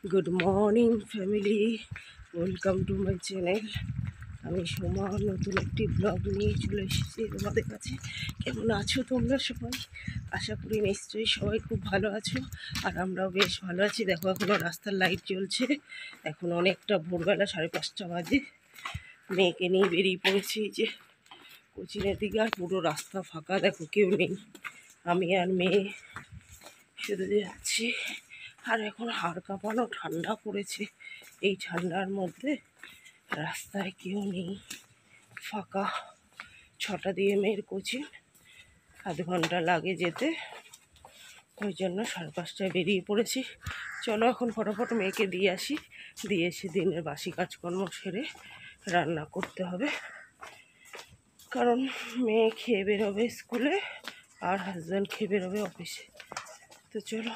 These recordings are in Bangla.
Good morning family, welcome to my channel. আমি সোমা নতুন একটি ব্লগ নিয়ে চলে এসেছি তোমাদের কাছে। কেমন আছো তোমরা সবাই? আশা করি নিশ্চয়ই সবাই খুব ভালো আছো, আর আমরাও বেশ ভালো আছি। দেখো এখনও রাস্তার লাইট জ্বলছে, এখন অনেকটা ভোরবেলা 5:30 বাজে। মেয়েকে নিয়ে বেরিয়ে পড়েছি যে কোচিনের দিকে, আর পুরো রাস্তা ফাঁকা, দেখো কেউ নেই, আমি আর মেয়ে শুধু যাচ্ছি। আর এখন হাড় কাঁপানো ঠান্ডা পড়েছে, এই ঠান্ডার মধ্যে রাস্তায় কেউ নেই, ফাঁকা। 6টা দিয়ে মেয়ের কোচিং, আধ ঘন্টা লাগে যেতে, ওই জন্য 5:30টায় বেরিয়ে পড়েছি। চলো এখন ফটাফট মেয়েকে দিয়ে আসি, দিয়ে এসে দিনের বাসি কাজকর্ম সেরে রান্না করতে হবে, কারণ মেয়ে খেয়ে বেরোবে স্কুলে আর হাজব্যান্ড খেয়ে বেরোবে অফিসে। তো চলো।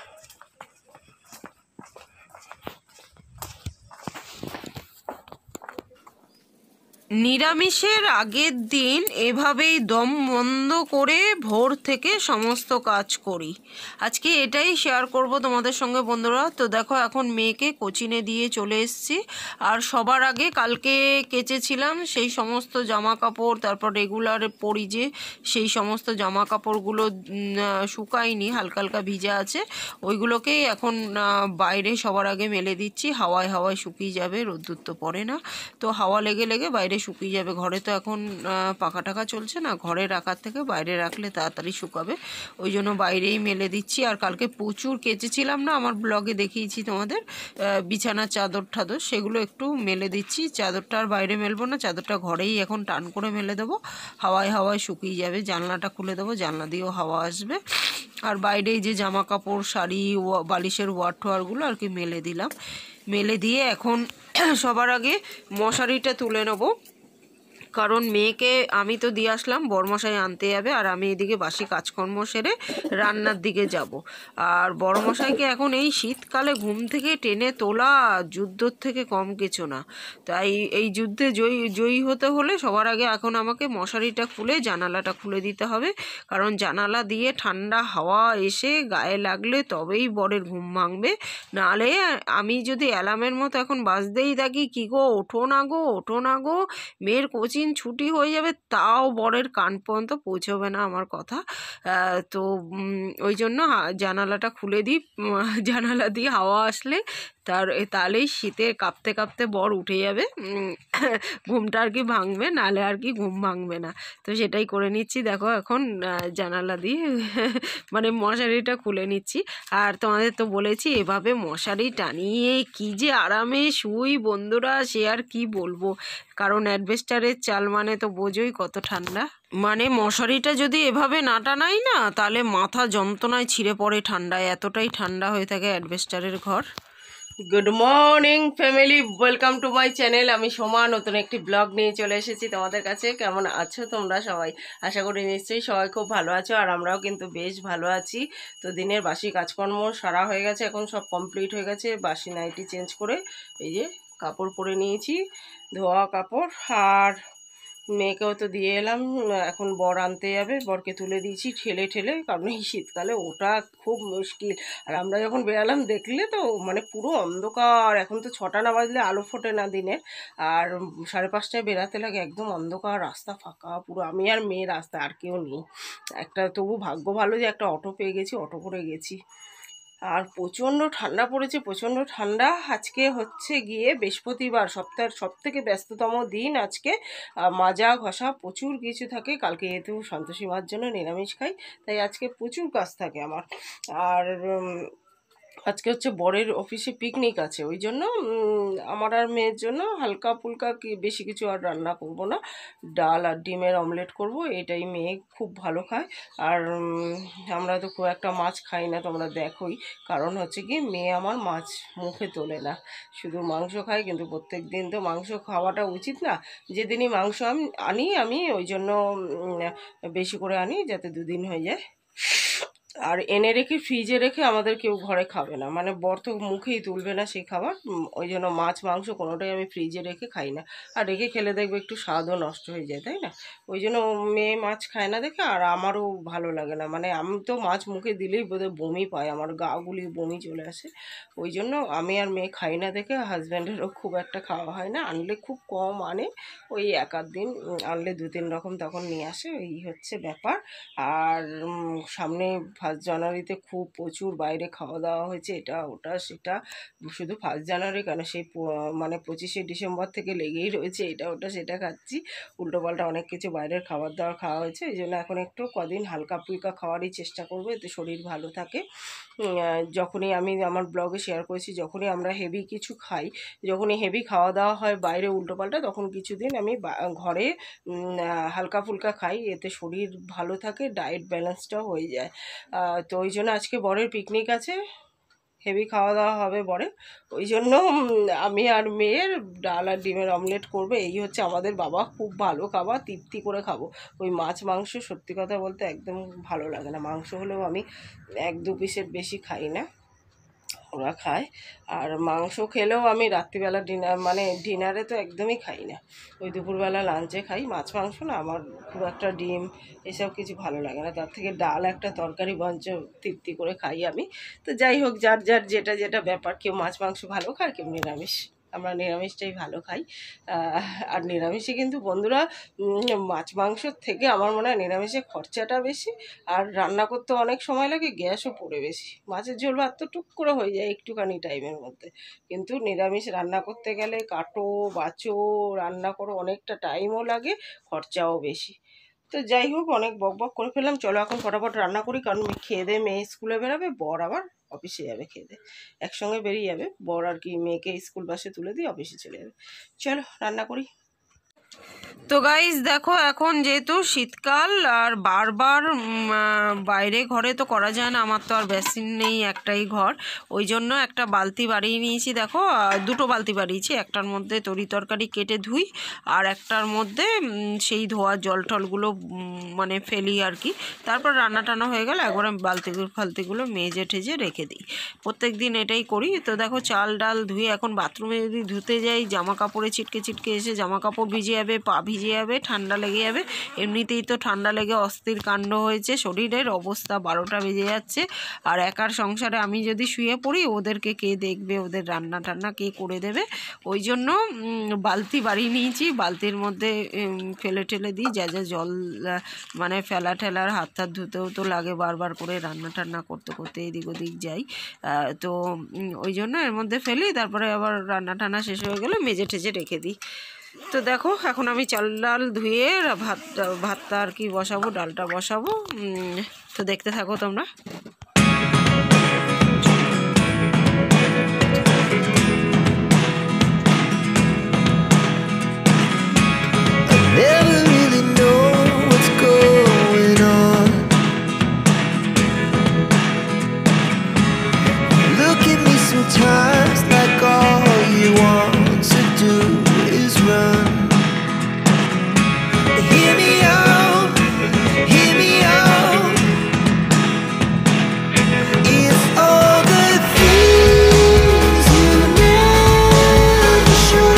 নিরামিষের আগের দিন এভাবেই দম বন্ধ করে ভোর থেকে সমস্ত কাজ করি। আজকে এটাই শেয়ার করব তোমাদের সঙ্গে বন্ধুরা। তো দেখো এখন মেয়েকে কোচিনে দিয়ে চলে এসেছি, আর সবার আগে কালকে কেচেছিলাম সেই সমস্ত জামা কাপড়, তারপর রেগুলার পরি যে সেই সমস্ত জামা কাপড়গুলো শুকায়নি, হালকা হালকা ভিজা আছে, ওইগুলোকেই এখন বাইরে সবার আগে মেলে দিচ্ছি। হাওয়ায় হাওয়ায় শুকিয়ে যাবে, রোদ্দুর তো পড়ে না, তো হাওয়া লেগে লেগে বাইরে শুকিয়ে যাবে। ঘরে তো এখন পাখা টাকা চলছে না, ঘরে রাখার থেকে বাইরে রাখলে তাড়াতাড়ি শুকাবে, ওই জন্য বাইরেই মেলে দিচ্ছি। আর কালকে প্রচুর কেচেছিলাম না, আমার ব্লগে দেখিয়েছি তোমাদের, বিছানার চাদর ঠাদর, সেগুলো একটু মেলে দিচ্ছি। চাদরটা আর বাইরে মেলবো না, চাদরটা ঘরেই এখন টান করে মেলে দেবো, হাওয়ায় হাওয়ায় শুকিয়ে যাবে। জানলাটা খুলে দেবো, জানলা দিয়েও হাওয়া আসবে। আর বাইরেই যে জামা কাপড়, শাড়ি, বালিশের ওয়ার টোয়ারগুলো আর কি মেলে দিলাম। মেলে দিয়ে এখন সবার আগে মশারিটা তুলে নেবো, কারণ মেয়েকে আমি তো দিয়ে আসলাম, বড়মশাই আনতে যাবে, আর আমি এদিকে বাসি কাজকর্ম সেরে রান্নার দিকে যাব। আর বড়মশাইকে এখন এই শীতকালে ঘুম থেকে টেনে তোলা যুদ্ধর থেকে কম কিছু না। তাই এই যুদ্ধে জয়ী হতে হলে সবার আগে এখন আমাকে মশারিটা খুলে জানালাটা খুলে দিতে হবে, কারণ জানালা দিয়ে ঠান্ডা হাওয়া এসে গায়ে লাগলে তবেই বরের ঘুম ভাঙবে। নাহলে আমি যদি অ্যালার্মের মতো এখন বাজতেই থাকি, কী গো ওঠো না গো, ওঠো না গো, মেয়ের কোচিং ছুটি হয়ে যাবে, তাও বরের কান পর্যন্ত পৌঁছবে না আমার কথা। তো ওই জন্য জানালাটা খুলে দিই, জানালা দিয়ে হাওয়া আসলে তাহলেই শীতে কাঁপতে কাঁপতে বর উঠে যাবে, ঘুমটা আর কি ভাঙবে, নাহলে আর কি ঘুম ভাঙবে না। তো সেটাই করে নিচ্ছি। দেখো এখন জানালা দিয়ে মানে মশারিটা খুলে নিচ্ছি। আর তোমাদের তো বলেছি এভাবে মশারি টানিয়ে কি যে আরামে শুই বন্ধুরা, সে আর কি বলবো, কারণ অ্যাডভেস্টারের চাল মানে তো বোঝোই কত ঠান্ডা। মানে মশারিটা যদি এভাবে না টানাই না, তাহলে মাথা যন্ত্রণায় ছিঁড়ে পড়ে ঠান্ডায়, এতটাই ঠান্ডা হয়ে থাকে অ্যাডভেস্টারের ঘর। Good morning family, welcome to my channel. আমি সোমা নতুন একটি ব্লগ নিয়ে চলে এসেছি তোমাদের কাছে। কেমন আছো তোমরা সবাই? আশা করি নিশ্চয়ই সবাই খুব ভালো আছো, আর আমরাও কিন্তু বেশ ভালো আছি। তো দিনের বাসি কাজকর্ম সারা হয়ে গেছে, এখন সব কমপ্লিট হয়ে গেছে। বাসি নাইটি চেঞ্জ করে এই যে কাপড় পরে নিয়েছি, ধোয়া কাপড়। আর মেয়েকেও তো দিয়ে এলাম, এখন বর আনতে যাবে, বরকে তুলে দিয়েছি ঠেলে ঠেলে, কারণ এই শীতকালে ওটা খুব মুশকিল। আর আমরা যখন বেরালাম দেখলে তো মানে পুরো অন্ধকার, এখন তো 6টা না বাজলে আলো ফোটে না দিনের। আর 5:30টায় বেরাতে লাগে, একদম অন্ধকার, রাস্তা ফাঁকা পুরো, আমি আর মেয়ে, রাস্তা আর কেউ নেই। একটা তবু ভাগ্য ভালো যে একটা অটো পেয়ে গেছি, অটো করে গেছি। আর প্রচণ্ড ঠান্ডা পড়েছে, প্রচণ্ড ঠান্ডা। আজকে হচ্ছে গিয়ে বৃহস্পতিবার, সপ্তাহের সব থেকে ব্যস্ততম দিন আজকে। মাজা ঘষা প্রচুর কিছু থাকে, কালকে যেহেতু সন্তোষী মার জন্য নিরামিষ খাই, তাই আজকে প্রচুর কাজ থাকে আমার। আর আজকে হচ্ছে বরের অফিসে পিকনিক আছে, ওই জন্য আমার আর মেয়ের জন্য হালকা ফুলকা বেশি কিছু আর রান্না করব না, ডাল আর ডিমের অমলেট করব, এটাই মেয়ে খুব ভালো খায়। আর আমরা তো খুব একটা মাছ খাই না, তোমরা দেখোই, কারণ হচ্ছে কি মেয়ে আমার মাছ মুখে তোলে না, শুধু মাংস খায়। কিন্তু প্রত্যেক দিন তো মাংস খাওয়াটা উচিত না, যেদিনই মাংস আনি আমি ওই জন্য বেশি করে আনি, যাতে 2 দিন হয়ে যায়। আর এনে রেখে ফ্রিজে রেখে আমাদের কেউ ঘরে খাবে না, মানে বর তো মুখেই তুলবে না সেই খাবার। ওই জন্য মাছ মাংস কোনোটাই আমি ফ্রিজে রেখে খাই না। আর রেখে খেলে দেখবে একটু স্বাদও নষ্ট হয়ে যায়, তাই না? ওই জন্য মেয়ে মাছ খায় না দেখে, আর আমারও ভালো লাগে না, মানে আমি তো মাছ মুখে দিলেই বোধহয় বমি পাই, আমার গা গুলি বমি চলে আসে। ওই জন্য আমি আর মেয়ে খাই না দেখে হাজব্যান্ডেরও খুব একটা খাওয়া হয় না, আনলে খুব কম আনে, ওই এক আধ দিন আনলে 2-3 রকম তখন নিয়ে আসে, এই হচ্ছে ব্যাপার। আর সামনে 1 জানুয়ারিতে খুব প্রচুর বাইরে খাওয়া দাওয়া হয়েছে, এটা ওটা সেটা। শুধু 1 জানুয়ারি কেন, সেই মানে 25শে ডিসেম্বর থেকে লেগেই রয়েছে, এটা ওটা সেটা খাচ্ছি, উল্টোপাল্টা অনেক কিছু বাইরের খাবার দাবার খাওয়া হয়েছে। এই জন্য এখন একটু কদিন হালকা ফুলকা খাওয়ারই চেষ্টা করবো, এতে শরীর ভালো থাকে। যখনই আমি আমার ব্লগে শেয়ার করেছি, যখনই আমরা হেভি কিছু খাই, যখনই হেভি খাওয়া দাওয়া হয় বাইরে উল্টোপাল্টা, তখন কিছুদিন আমি ঘরে হালকা ফুলকা খাই, এতে শরীর ভালো থাকে, ডায়েট ব্যালেন্সটাও হয়ে যায়। তো ওই জন্য আজকে বরের পিকনিক আছে, হেভি খাওয়া দাওয়া হবে বরে। ওই জন্য আমি আর মেয়ের ডাল আর ডিমের অমলেট করবে, এই হচ্ছে আমাদের। বাবা খুব ভালো খাবার, তৃপ্তি করে খাবো। ওই মাছ মাংস সত্যি কথা বলতে একদম ভালো লাগে না, মাংস হলেও আমি 1-2 পিসের বেশি খাই না, ওরা খায়। আর মাংস খেলেও আমি রাত্রিবেলা মানে ডিনারে তো একদমই খাই না, ওই দুপুরবেলা লাঞ্চে খাই। মাছ মাংস না আমার খুব একটা, ডিম এসব কিছু ভালো লাগে না, তার থেকে ডাল একটা তরকারি বঞ্চ তৃপ্তি করে খাই আমি। তো যাই হোক, যার যার যেটা যেটা ব্যাপার, কেউ মাছ মাংস ভালো খায়, কেউ নিরামিষ। আমরা নিরামিষটাই ভালো খাই। আর নিরামিষে কিন্তু বন্ধুরা, মাছ মাংসর থেকে আমার মনে হয় নিরামিষে খরচাটা বেশি, আর রান্না করতে অনেক সময় লাগে, গ্যাসও পড়ে বেশি। মাছের ঝোল ভাত তো টুক করে হয়ে যায় একটুখানি টাইমের মধ্যে, কিন্তু নিরামিষ রান্না করতে গেলে কাটো বাছো, রান্না করো, অনেকটা টাইমও লাগে, খরচাও বেশি। তো যাই হোক, অনেক বক বক করে ফেললাম, চলো এখন ফটাফট রান্না করি, কারণ খেয়ে দিয়ে মেয়ে স্কুলে বেরোবে, বর আবার অফিসে যাবে, খেয়ে দিয়ে একসঙ্গে বেরিয়ে যাবে বর, আর কি মেয়েকে স্কুল বাসে তুলে দিয়ে অফিসে চলে যাবে। চলো রান্না করি। তো গাইস দেখো, এখন যেহেতু শীতকাল আর বারবার বাইরে ঘরে তো করা যায় না, আমার তো আর বেসিন নেই, একটাই ঘর, ওই জন্য একটা বালতি বাড়িয়ে নিয়েছি। দেখো, 2টো বালতি বাড়িয়েছি, একটার মধ্যে তরি তরকারি কেটে ধুই, আর একটার মধ্যে সেই ধোয়া জল টলগুলো মানে ফেলি আর কি। তারপর রান্না টান্না হয়ে গেলে একবারে ফালতিগুলো মেজে ঠেজে রেখে দিই, প্রত্যেক দিন এটাই করি। তো দেখো, চাল ডাল ধুয়ে এখন বাথরুমে যদি ধুতে যাই, জামা কাপড়ে ছিটকে ছিটকে এসে জামা কাপড় ভিজে যাবে, পা ভিজে যাবে, ঠান্ডা লেগে যাবে। এমনিতেই তো ঠান্ডা লেগে অস্থির কাণ্ড হয়েছে, শরীরের অবস্থা 12টা বেজে যাচ্ছে। আর একার সংসারে আমি যদি শুয়ে পড়ি, ওদেরকে কে দেখবে, ওদের রান্না টান্না কে করে দেবে? ওই জন্য বালতি বাড়িয়ে নিয়েছি, বালতির মধ্যে ফেলে ঠেলে দিই, যা যা জল মানে ফেলা ঠেলার, হাত টাত ধুতেও তো লাগে বারবার করে, রান্না টান্না করতে করতে এদিক ওদিক যাই। তো ওই জন্য এর মধ্যে ফেলি, তারপরে আবার রান্না টান্না শেষ হয়ে গেলে মেজে ঠেজে রেখে দিই। তো দেখো, এখন আমি চাল ডাল ধুয়ে ভাতটা আর কি বসাবো, ডালটা বসাবো। তো দেখতে থাকো তোমরা। Never really know what's going on. Look at me sometimes like all you want to do is run. Hear me out, hear me out. If all the things you never show,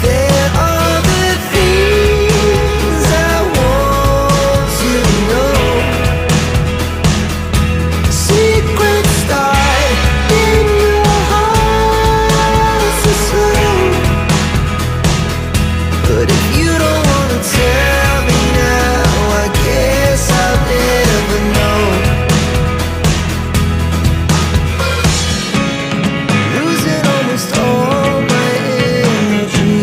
there are the things I want to know. Secrets start in your heart so slow. But if you don't wanna tell me now, I guess I'll never know. Losing almost all my energy.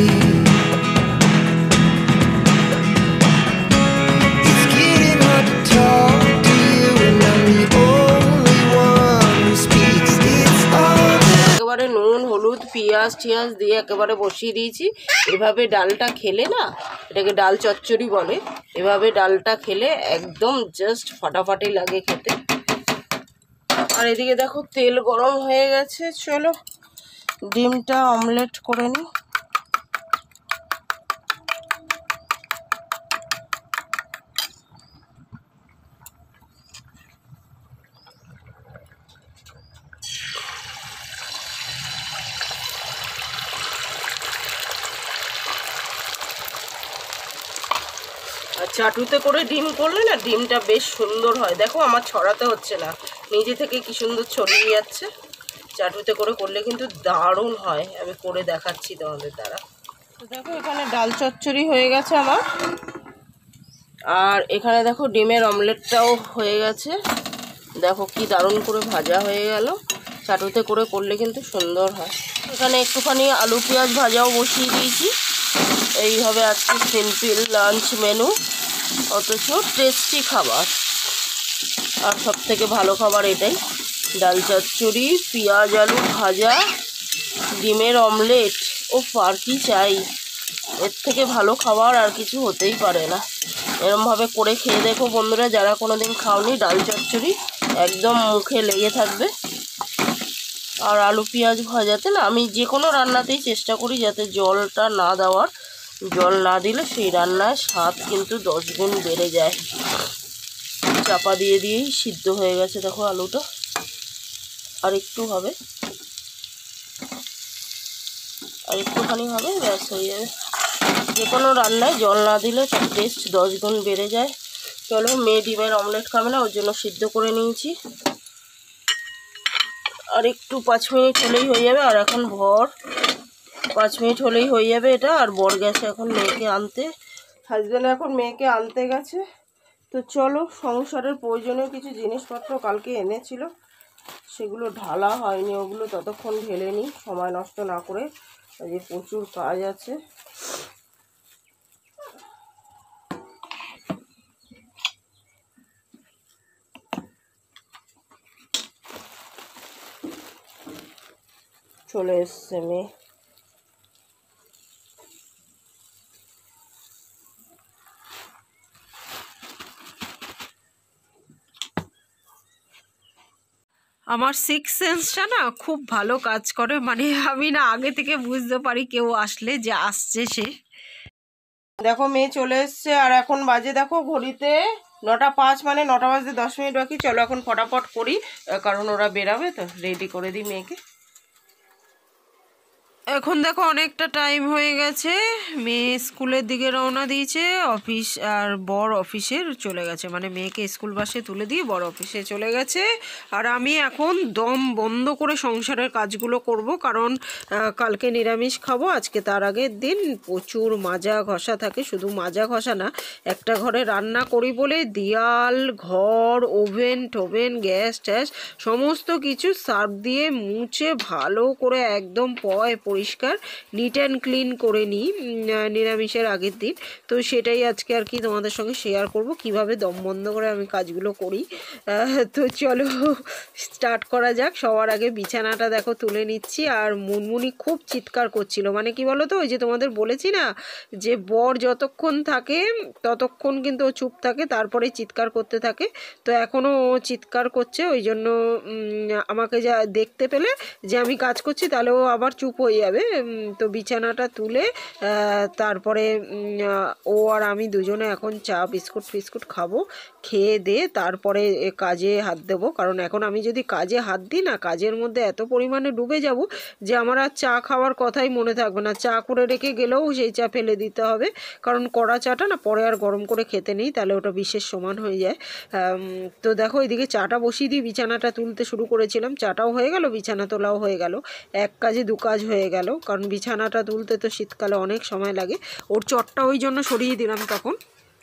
It's getting hard to talk to you, and I'm the only one who speaks. It's all that একেবারে নুন হলুদ পেঁয়াজ টিয়াজ দিয়ে একেবারে বসিয়ে দিয়েছি। এভাবে ডালটা খেলে না, এটাকে ডাল চচ্চড়ি বলে, এভাবে ডালটা খেলে একদম জাস্ট ফাটাফাটি লাগে খেতে। আর এদিকে দেখো তেল গরম হয়ে গেছে, চলো ডিমটা অমলেট করে নিই। চাটুতে করে ডিম করলে না ডিমটা বেশ সুন্দর হয়। দেখো আমার ছড়াতে হচ্ছে না, নিজে থেকে কি সুন্দর ছড়িয়ে যাচ্ছে। চাটুতে করে করলে কিন্তু দারুণ হয়। আমি করে দেখাচ্ছি তোমাদের দ্বারা। তো দেখো এখানে ডাল চচ্চড়ি হয়ে গেছে আমার, আর এখানে দেখো ডিমের অমলেটটাও হয়ে গেছে। দেখো কি দারুণ করে ভাজা হয়ে গেল। চাটুতে করে করলে কিন্তু সুন্দর হয়। এখানে একটুখানি আলু পেঁয়াজ ভাজাও বসিয়ে দিয়েছি। এইভাবে আজকে সিম্পল লাঞ্চ মেনু, অথচ টেস্টি খাবার। আর সব থেকে ভালো খাবার এটাই, ডাল চচ্চড়ি, পেঁয়াজ আলু ভাজা, ডিমের অমলেট। ও আর কি চাই, এর থেকে ভালো খাবার আর কিছু হতেই পারে না। এরমভাবে করে খেয়ে দেখো বন্ধুরা, যারা কোনোদিন খাওনি, ডাল চচ্চড়ি একদম মুখে লেগে থাকবে। আর আলু পেঁয়াজ ভাজাতে না আমি যে কোনো রান্নাতেই চেষ্টা করি যাতে জলটা না দেওয়ার। জল না দিলে সেই রান্নার স্বাদ কিন্তু 10 গুণ বেড়ে যায়। চাপা দিয়ে দিয়েই সিদ্ধ হয়ে গেছে দেখো আলুটা, আর একটু হবে, আর একটুখানি হবে, ব্যাস হয়ে যাবে। যে কোনো রান্নায় জল না দিলে তার টেস্ট 10 গুণ বেড়ে যায়। চলো, মেয়ে ডিমের অমলেট খাবে না, ওর জন্য সিদ্ধ করে নিয়েছি। আর একটু 5 মিনিট হলেই হয়ে যাবে। আর এখন 5 মিনিট হলেই হয়ে যাবে এটা। আর বর গেছে এখন মেয়েকে আনতে, হাজব্যান্ড এখন মেয়েকে আনতে গেছে। তো চলো, সংসারের প্রয়োজনীয় কিছু জিনিসপত্র কালকে এনেছিল, সেগুলো ঢালা হয়নি, ওগুলো ততক্ষণ ঢেলে নিই সময় নষ্ট না করে। আজকে প্রচুর কাজ আছে। চলে এসছে মেয়ে। আমার সিক্স সেন্সটা না খুব ভালো কাজ করে, মানে আমি না আগে থেকে বুঝতে পারি কেউ আসলে যে আসছে সে। দেখো মেয়ে চলে এসছে, আর এখন বাজে দেখো ঘড়িতে 9:05, মানে 9টা বাজতে 10 মিনিট বাকি। চলো এখন ফটাফট করি, কারণ ওরা বেরাবে, তো রেডি করে দিই মেয়েকে। এখন দেখো অনেকটা টাইম হয়ে গেছে, মেয়ে স্কুলের দিকে রওনা দিয়েছে, অফিস আর বর অফিসে চলে গেছে, মানে মেয়েকে স্কুল বাসে তুলে দিয়ে বর অফিসে চলে গেছে। আর আমি এখন দম বন্ধ করে সংসারের কাজগুলো করব, কারণ কালকে নিরামিষ খাবো, আজকে তার আগের দিন প্রচুর মাজা ঘষা থাকে। শুধু মাজা ঘষা না, একটা ঘরে রান্না করি বলে দেয়াল, ঘর, ওভেন টোভেন, গ্যাস ট্যাস সমস্ত কিছু সার্ফ দিয়ে মুছে ভালো করে একদম পরিষ্কার নিট অ্যান্ড ক্লিন করে নিই নিরামিষের আগের দিন। তো সেটাই আজকে আর কি তোমাদের সঙ্গে শেয়ার করব, কিভাবে দম বন্ধ করে আমি কাজগুলো করি। তো চলো স্টার্ট করা যাক। সবার আগে বিছানাটা দেখো তুলে নিচ্ছি। আর মুনমুনি খুব চিৎকার করছিল, মানে কি বলো তো, ওই যে তোমাদের বলেছি না যে বর যতক্ষণ থাকে ততক্ষণ কিন্তু ও চুপ থাকে, তারপরে চিৎকার করতে থাকে। তো এখনও ও চিৎকার করছে, ওই জন্য আমাকে যা দেখতে পেলে যে আমি কাজ করছি তাহলে ও আবার চুপ হয়ে যাবে। তো বিছানাটা তুলে তারপরে ও আর আমি দুজনে এখন চা বিস্কুট ফিস্কুট খাবো, খেয়ে দিয়ে তারপরে কাজে হাত দেবো। কারণ এখন আমি যদি কাজে হাত দিই না, কাজের মধ্যে এত পরিমাণে ডুবে যাব যে আমার আর চা খাওয়ার কথাই মনে থাকবে না। চা করে রেখে গেলেও সেই চা ফেলে দিতে হবে, কারণ কড়া চাটা না পরে আর গরম করে খেতে নেই, তাহলে ওটা বিশেষ সমান হয়ে যায়। তো দেখো এদিকে চাটা বসিয়ে দিয়ে বিছানাটা তুলতে শুরু করেছিলাম, চাটাও হয়ে গেল, বিছানা তোলাও হয়ে গেল, এক কাজে দু কাজ হয়ে গেল। কারণ বিছানাটা তুলতে তো শীতকালে অনেক সময় লাগে। ওর চটটা ওই জন্য সরিয়ে দিলাম তখন,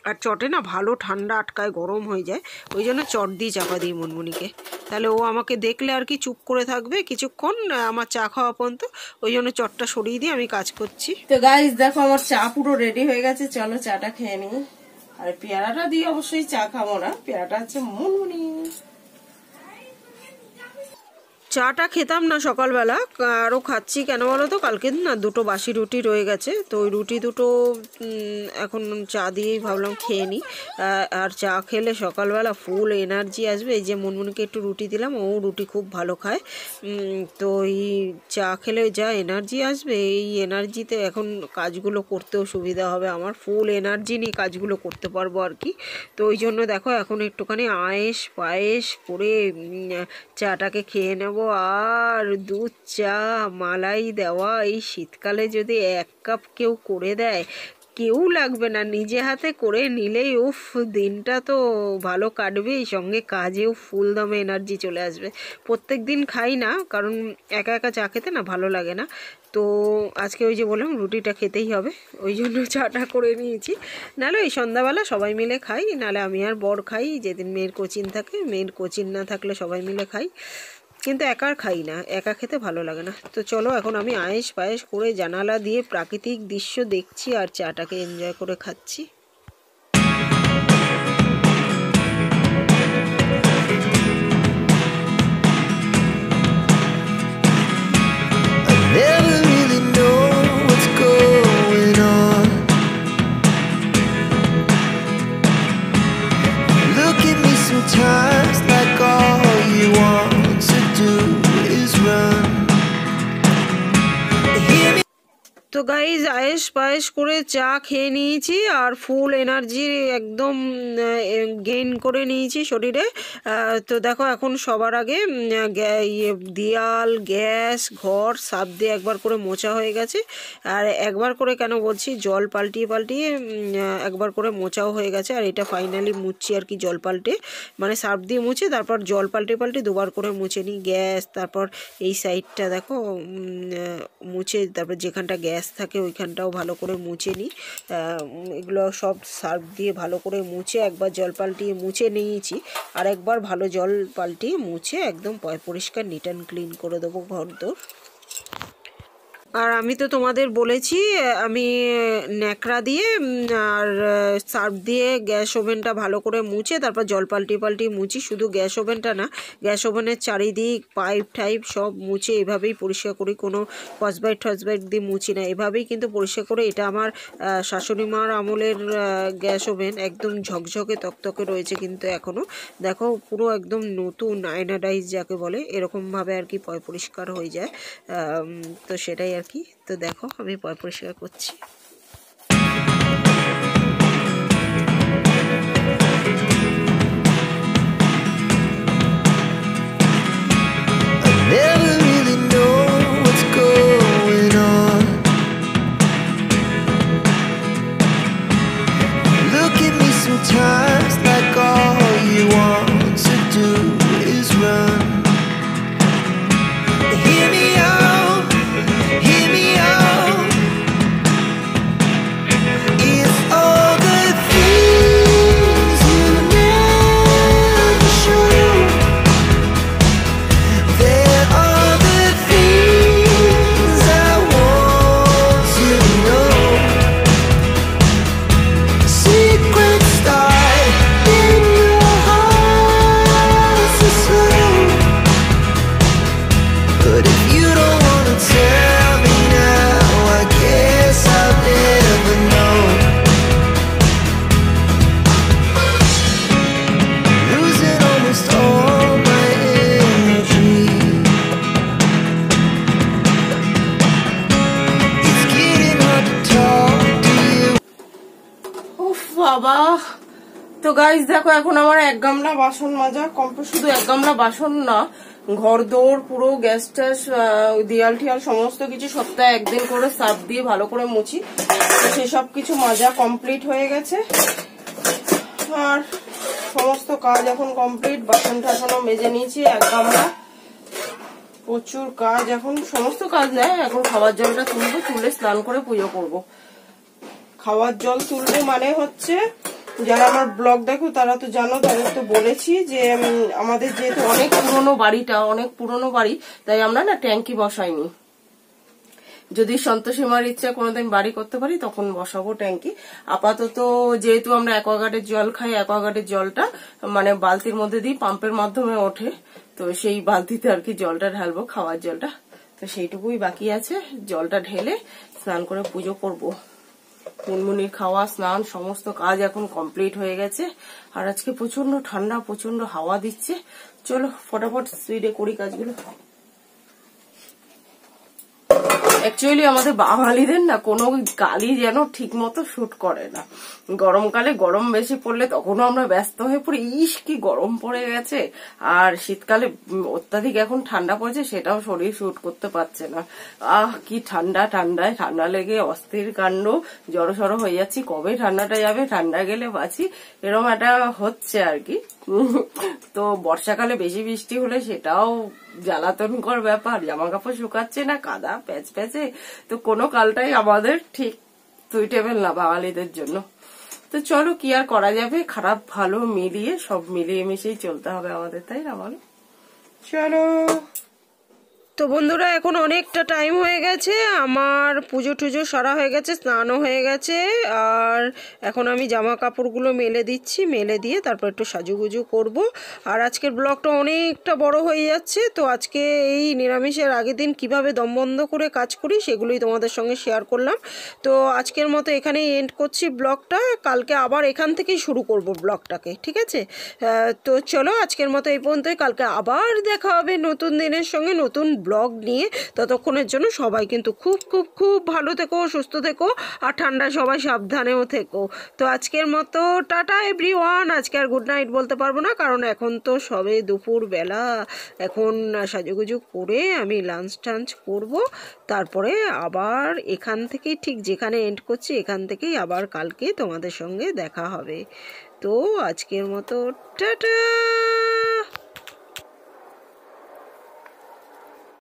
আর চটে না ভালো ঠান্ডা আটকায়, গরম হয়ে যায়, ওই জন্য চট দিয়ে চাপা দিই মুনমুনিকে, তাহলে ও আমাকে দেখলে আর কি চুপ করে থাকবে কিছুক্ষণ আমার চা খাওয়া পর্যন্ত। ওই জন্য চটটা সরিয়ে দিয়ে আমি কাজ করছি। তো গাইস দেখো আমার চা পুরো রেডি হয়ে গেছে, চলো চাটা খেয়ে নিই। আর পেয়ারাটা দিয়ে অবশ্যই চা খাবো না, পেয়ারাটা হচ্ছে মুনমুনি। চাটা খেতাম না সকালবেলা, আরও খাচ্ছি কেন বলো তো, কালকে না দুটো বাসি রুটি রয়ে গেছে, তো ওই রুটি দুটো এখন চা দিয়েই ভাবলাম খেয়ে নিই। আর চা খেলে সকালবেলা ফুল এনার্জি আসবে। এই যে মুনমুনিকে একটু রুটি দিলাম, ও রুটি খুব ভালো খায়, তো এই চা খেলে যা এনার্জি আসবে, এই এনার্জিতে এখন কাজগুলো করতেও সুবিধা হবে, আমার ফুল এনার্জি নিয়ে কাজগুলো করতে পারবো আর কি। তো ওই জন্য দেখো এখন একটুখানি আয়েস পায়েস করে চাটাকে খেয়ে নেব। আর দুধ চা মালাই দেওয়া এই শীতকালে যদি 1 কাপ কেউ করে দেয়, কেউ লাগবে না, নিজে হাতে করে নিলেই উফ দিনটা তো ভালো কাটবেই, সঙ্গে কাজেও ফুল দমে এনার্জি চলে আসবে। প্রত্যেক দিন খাই না, কারণ একা একা চা খেতে না ভালো লাগে না। তো আজকে ওই যে বললাম রুটিটা খেতেই হবে, ওই জন্য চাটা করে নিয়েছি। নাহলে ওই সন্ধ্যাবেলা সবাই মিলে খাই, নাহলে আমি আর বর খাই, যেদিন মেয়ের কোচিং থাকে। মেয়ের কোচিং না থাকলে সবাই মিলে খাই, কিন্তু একা আর খাই না, একা খেতে ভালো লাগে না। তো চলো এখন আমি আয়েস পায়েস করে জানালা দিয়ে প্রাকৃতিক দৃশ্য দেখছি আর চাটাকে এনজয় করে খাচ্ছি। Never really know what's going on. Look at me sometimes like all you want to do is run. Hear me. তো গাইজ আয়েস পায়েস করে চা খেয়ে নিয়েছি আর ফুল এনার্জি একদম গেইন করে নিয়েছি শরীরে। তো দেখো এখন সবার আগে দেয়াল, গ্যাস, ঘর সাপ দিয়ে একবার করে মোছা হয়ে গেছে। আর একবার করে কেন বলছি, জল পাল্টিয়ে পাল্টিয়ে একবার করে মোছাও হয়ে গেছে। আর এটা ফাইনালি মুছছি আর কি, জল পাল্টে, মানে সার্ফ দিয়ে মুছে তারপর জল পাল্টে পাল্টে দুবার করে মুছে নিই গ্যাস। তারপর এই সাইডটা দেখো মুছে, তারপর যেখানটা গ্যাস থাকে ওইখানটাও ভালো করে মুছে নিই। এগুলো সব সার্ফ দিয়ে ভালো করে মুছে একবার জল পাল্টিয়ে মুছে নিয়েছি, আর একবার ভালো জল পাল্টিয়ে মুছে একদম পরিষ্কার নিট অ্যান্ড ক্লিন করে দেবো ঘরদোর। আর আমি তো তোমাদের বলেছি আমি ন্যাকড়া দিয়ে আর সার্ফ দিয়ে গ্যাস ওভেনটা ভালো করে মুছে তারপর জল পাল্টিয়ে মুছি। শুধু গ্যাস ওভেনটা না, গ্যাস ওভেনের চারিদিক পাইপ টাইপ সব মুছে এভাবেই পরিষ্কার করি, কোনো কসবাইট টসবাইট দিয়ে মুছি না, এভাবেই কিন্তু পরিষ্কার করে। এটা আমার শাশুড়ি মার আমলের গ্যাস ওভেন, একদম ঝকঝকে তকতকে রয়েছে কিন্তু এখনও, দেখো পুরো একদম নতুন আয়নাডাইজ যাকে বলে এরকমভাবে আর কি পরিষ্কার হয়ে যায়। তো সেটাই আর কি। তো দেখো আমি পরিষ্কার করছি। Never really know what's going on. Look at me sometimes like all you want to do is run. Hear me out, hear me out. If all the things you never show, there are the things I want to know. Secrets start in your heart so slow. But if you don't wanna tell me now, I guess I'll never know. Losing almost all my energy. It's getting hard to talk to you. উফ বাবা। তো গাইস দেখো এখন আমার 1 গামলা বাসন মাজা কমপ্লিট। শুধু 1 গামলা বাসন না, ঘর দৌড় পুরো গ্যাস ট্যাস দেয়াল টিয়াল সমস্ত কিছু সপ্তাহে একদিন করে সার্ফ দিয়ে ভালো করে মুছি। তো সেসব কিছু মাজা কমপ্লিট হয়ে গেছে আর সমস্ত কাজ এখন কমপ্লিট। বাসন টাসনও মেজে নিয়েছি 1 গামলা, প্রচুর কাজ এখন। সমস্ত কাজ নেয়, এখন খাবার জলটা তুলবো, তুলে স্নান করে পুজো করব। খাওয়ার জল তুলবো মানে হচ্ছে, যারা আমার ব্লগ দেখো তারা তো জানো, তাদের তো বলেছি যে আমাদের যেহেতু অনেক পুরনো বাড়ি, তাই আমরা না ট্যাঙ্কি বসাইনি। যদি সন্তোষীমার ইচ্ছা কোনোদিন বাড়ি করতে পারি তখন বসাবো ট্যাঙ্কি। আপাতত যেহেতু আমরা অ্যাকোয়াগার্ডের জল খাই, অ্যাকোয়াগার্ডের জলটা মানে বালতির মধ্যে দিয়ে পাম্পের মাধ্যমে ওঠে, তো সেই বালতিতে আর কি জলটা ঢালবো, খাওয়ার জলটা। তো সেইটুকুই বাকি আছে, জলটা ঢেলে স্নান করে পুজো করবো। মুনমুনির খাওয়া, স্নান সমস্ত কাজ এখন কমপ্লিট হয়ে গেছে। আর আজকে প্রচন্ড ঠান্ডা, প্রচন্ড হাওয়া দিচ্ছে। চলো ফটাফট স্পিডে করি কাজগুলো। অ্যাকচুয়ালি আমাদের বাঙালিদের না কোনো কালই যেন ঠিক মতো শুট করে না। গরমকালে গরম বেশি পড়লে তখনও আমরা ব্যস্ত হয়ে পড়ি, ইস কি গরম পড়ে গেছে। আর শীতকালে অত্যাধিক এখন ঠান্ডা পড়েছে, সেটাও শরীর শুট করতে পারছে না। কি ঠান্ডা লেগে অস্থির কাণ্ড, জড়সড় হয়ে যাচ্ছি। কবে ঠান্ডাটা যাবে, ঠান্ডা গেলে বাঁচি, এরকম একটা হচ্ছে আর কি। তো বর্ষাকালে বেশি বৃষ্টি হলে সেটাও জ্বালাতনকর ব্যাপার, জামা কাপড় শুকাচ্ছে না, কাদা প্যাচ প্যাচে। তো কোনো কালটাই আমাদের ঠিক সুইটেবল না বাঙালিদের জন্য। তো চলো কি আর করা যাবে, খারাপ ভালো মিলিয়ে সব মিলিয়ে মিশিয়ে চলতে হবে আমাদের, তাই না বলো? চলো। তো বন্ধুরা এখন অনেকটা টাইম হয়ে গেছে, আমার পুজো টুজো সারা হয়ে গেছে, স্নানও হয়ে গেছে। আর এখন আমি জামা কাপড়গুলো মেলে দিচ্ছি, মেলে দিয়ে তারপর একটু সাজুগুজু করব। আর আজকের ব্লগটা অনেকটা বড় হয়ে যাচ্ছে, তো আজকে এই নিরামিষের আগের দিন কিভাবে দম বন্ধ করে কাজ করি সেগুলোই তোমাদের সঙ্গে শেয়ার করলাম। তো আজকের মতো এখানেই এন্ড করছি ব্লগটা, কালকে আবার এখান থেকেই শুরু করব ব্লগটাকে, ঠিক আছে? তো চলো আজকের মতো এই পর্যন্তই, কালকে আবার দেখা হবে নতুন দিনের সঙ্গে নতুন ব্লগ নিয়ে। ততক্ষণের জন্য সবাই কিন্তু খুব খুব খুব ভালো থেকো, সুস্থ থেকো, আর ঠান্ডায় সবাই সাবধানেও থেকো। তো আজকের মতো টাটা এভরিওয়ান। আজকে আর গুড নাইট বলতে পারবো না, কারণ এখন তো সবে দুপুর বেলা। এখন সাজুগুজু করে আমি লাঞ্চ টাঞ্চ করবো, তারপরে আবার এখান থেকেই ঠিক যেখানে এন্ড করছি এখান থেকেই আবার কালকে তোমাদের সঙ্গে দেখা হবে। তো আজকের মতো টাটা।